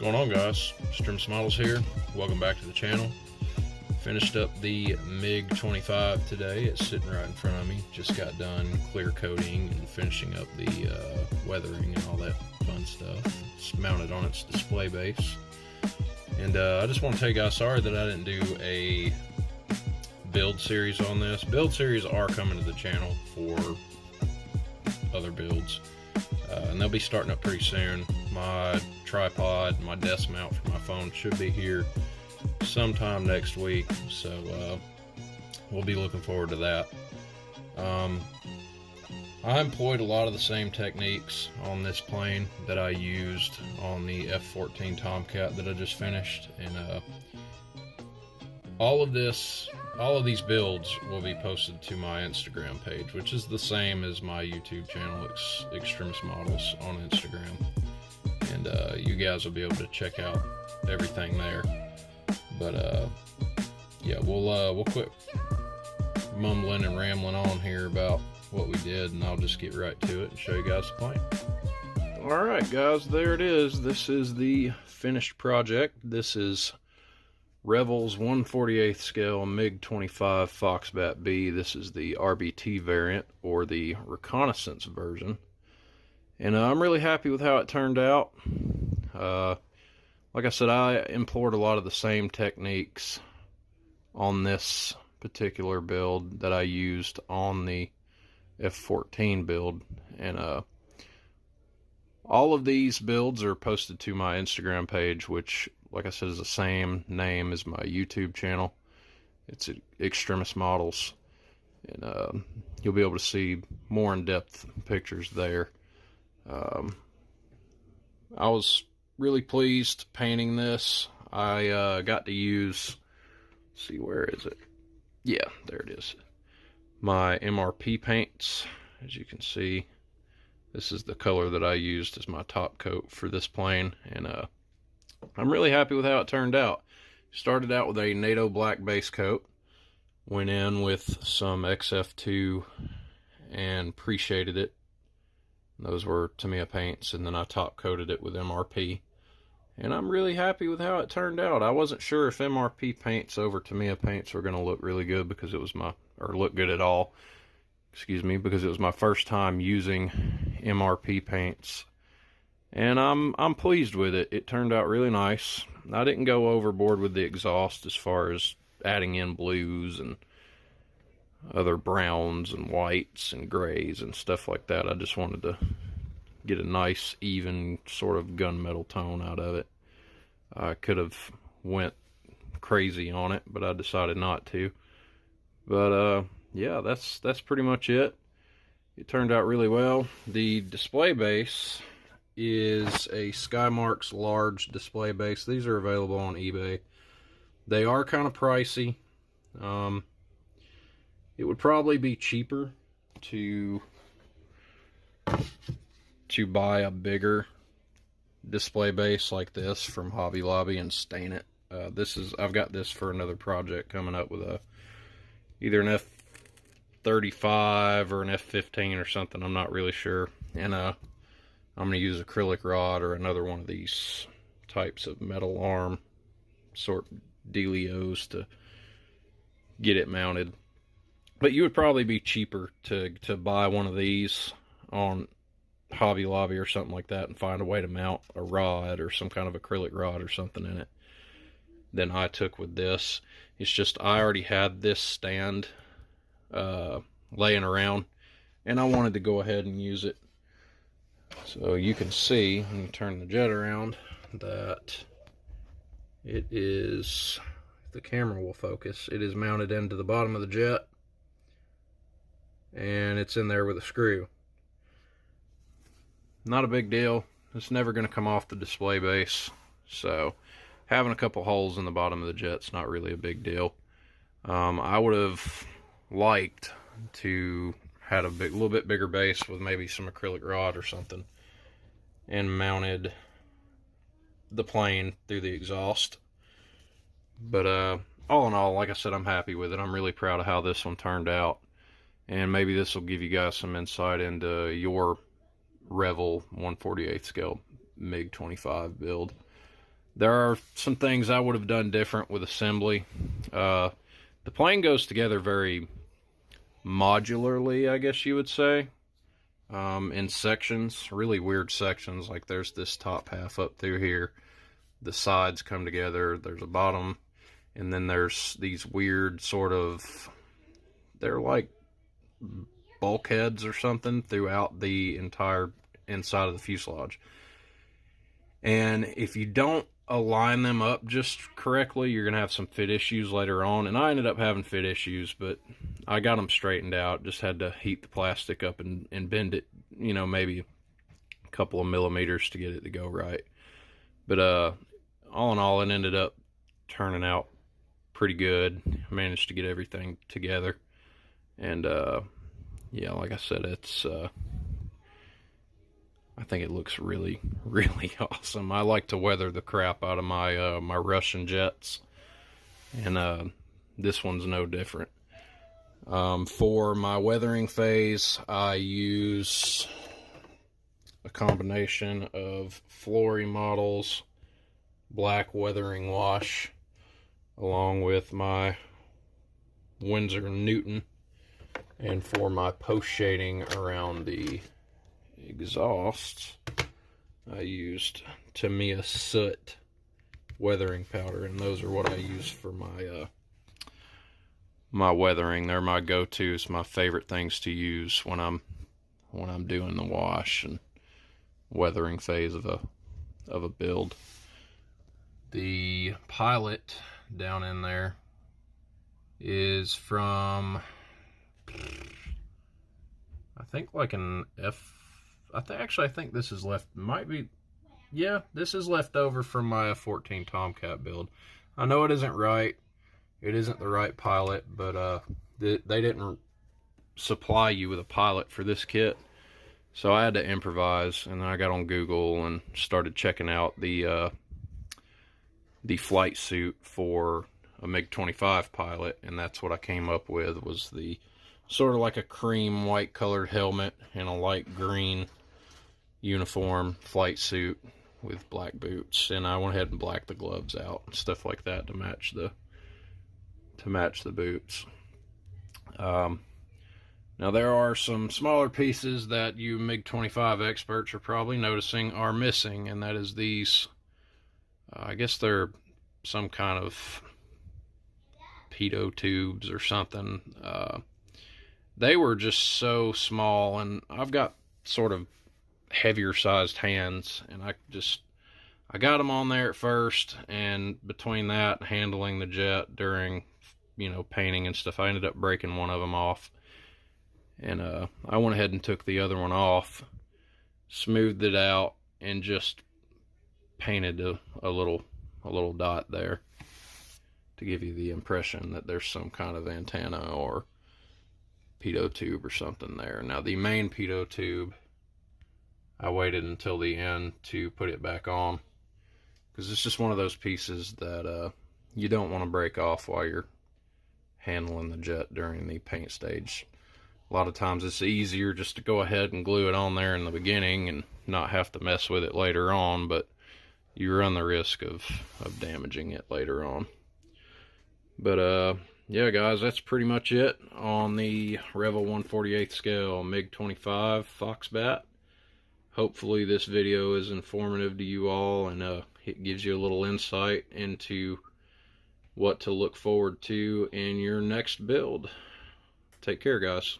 What's going on, guys? Extremist Models here. Welcome back to the channel. Finished up the MiG-25 today. It's sitting right in front of me. Just got done clear coating and finishing up the weathering and all that fun stuff. It's mounted on its display base. And I just want to tell you guys, sorry that I didn't do a build series on this. Build series are coming to the channel for other builds. And they'll be starting up pretty soon. My tripod, my desk mount for my phone should be here sometime next week, so we'll be looking forward to that. I employed a lot of the same techniques on this plane that I used on the F-14 Tomcat that I just finished, and all of these builds will be posted to my Instagram page, which is the same as my YouTube channel. It's Extremist Models on Instagram, and you guys will be able to check out everything there. But yeah, we'll quit mumbling and rambling on here about what we did, and I'll just get right to it and show you guys the plane. All right, guys, there it is. This is the finished project. This is Revell's 1/48 scale MiG-25 Foxbat B. This is the RBT variant, or the reconnaissance version. And I'm really happy with how it turned out. Like I said, I employed a lot of the same techniques on this particular build that I used on the F-14 build. And all of these builds are posted to my Instagram page, which, like I said, is the same name as my YouTube channel. It's Extremist Models, and you'll be able to see more in-depth pictures there. I was really pleased painting this. I got to use, let's see, where is it? Yeah, there it is. My MRP paints. As you can see, this is the color that I used as my top coat for this plane, and I'm really happy with how it turned out. Started out with a NATO black base coat, went in with some XF2 and pre-shaded it. Those were Tamiya paints, and then I top coated it with MRP. And I'm really happy with how it turned out. I wasn't sure if MRP paints over Tamiya paints were going to look really good because it was look good at all. Excuse me, because it was my first time using MRP paints. And I'm pleased with it. It turned out really nice. I didn't go overboard with the exhaust as far as adding in blues and other browns and whites and grays and stuff like that. I just wanted to get a nice, even sort of gunmetal tone out of it. I could have went crazy on it, but I decided not to. But yeah, that's pretty much it. It turned out really well. The display base is a Skymarks large display base. These are available on eBay. They are kind of pricey. It would probably be cheaper to buy a bigger display base like this from Hobby Lobby and stain it. I've got this for another project coming up with either an F-35 or an F-15 or something. I'm not really sure. And I'm going to use acrylic rod or another one of these types of metal arm sort dealios to get it mounted. But you would probably be cheaper to buy one of these on Hobby Lobby or something like that and find a way to mount a rod or some kind of acrylic rod or something in it than I took with this. It's just I already had this stand laying around, and I wanted to go ahead and use it. So you can see, when you turn the jet around, that it is, if the camera will focus, it is mounted into the bottom of the jet, and it's in there with a screw. Not a big deal. It's never going to come off the display base, so having a couple holes in the bottom of the jet's not really a big deal. I would have liked to had a little bit bigger base with maybe some acrylic rod or something and mounted the plane through the exhaust. But all in all, like I said, I'm happy with it. I'm really proud of how this one turned out. And maybe this will give you guys some insight into your Revell 1/48 scale MiG-25 build. There are some things I would have done different with assembly. The plane goes together very modularly, I guess you would say, in sections, really weird sections. Like there's this top half up through here, the sides come together, there's a bottom, and then there's these weird sort of, they're like bulkheads or something throughout the entire inside of the fuselage. And if you don't align them up just correctly, you're gonna have some fit issues later on. And I ended up having fit issues, but I got them straightened out. Just had to heat the plastic up and bend it, you know, maybe a couple of millimeters to get it to go right. But all in all, it ended up turning out pretty good. I managed to get everything together, and yeah, like I said, it's I think it looks really, really awesome. I like to weather the crap out of my my Russian jets, and this one's no different. For my weathering phase, I use a combination of Flory Models black weathering wash, along with my Winsor Newton, and for my post shading around the exhausts, I used Tamiya Soot weathering powder, and those are what I use for my my weathering. They're my go-tos, my favorite things to use when I'm doing the wash and weathering phase of a build. The pilot down in there is from, I think, like an I think this is left, might be, yeah, this is left over from my F-14 Tomcat build. I know it isn't right. It isn't the right pilot, but they didn't supply you with a pilot for this kit. So I had to improvise, and then I got on Google and started checking out the flight suit for a MiG-25 pilot, and that's what I came up with, was the sort of like a cream white colored helmet and a light green uniform flight suit with black boots. And I went ahead and blacked the gloves out and stuff like that to match the boots. Now there are some smaller pieces that you MiG-25 experts are probably noticing are missing, and that is these, I guess they're some kind of Pitot tubes or something. They were just so small, and I've got sort of heavier sized hands, and I got them on there at first, and between that, handling the jet during, you know, painting and stuff, I ended up breaking one of them off. And I went ahead and took the other one off, smoothed it out, and just painted a little dot there to give you the impression that there's some kind of antenna or pitot tube or something there. Now the main pitot tube, I waited until the end to put it back on, because it's just one of those pieces that you don't want to break off while you're handling the jet during the paint stage. A lot of times it's easier just to go ahead and glue it on there in the beginning and not have to mess with it later on, but you run the risk of damaging it later on. But yeah guys, that's pretty much it on the Revell 1/48 scale MiG-25 Foxbat. Hopefully this video is informative to you all, and it gives you a little insight into what to look forward to in your next build. Take care, guys.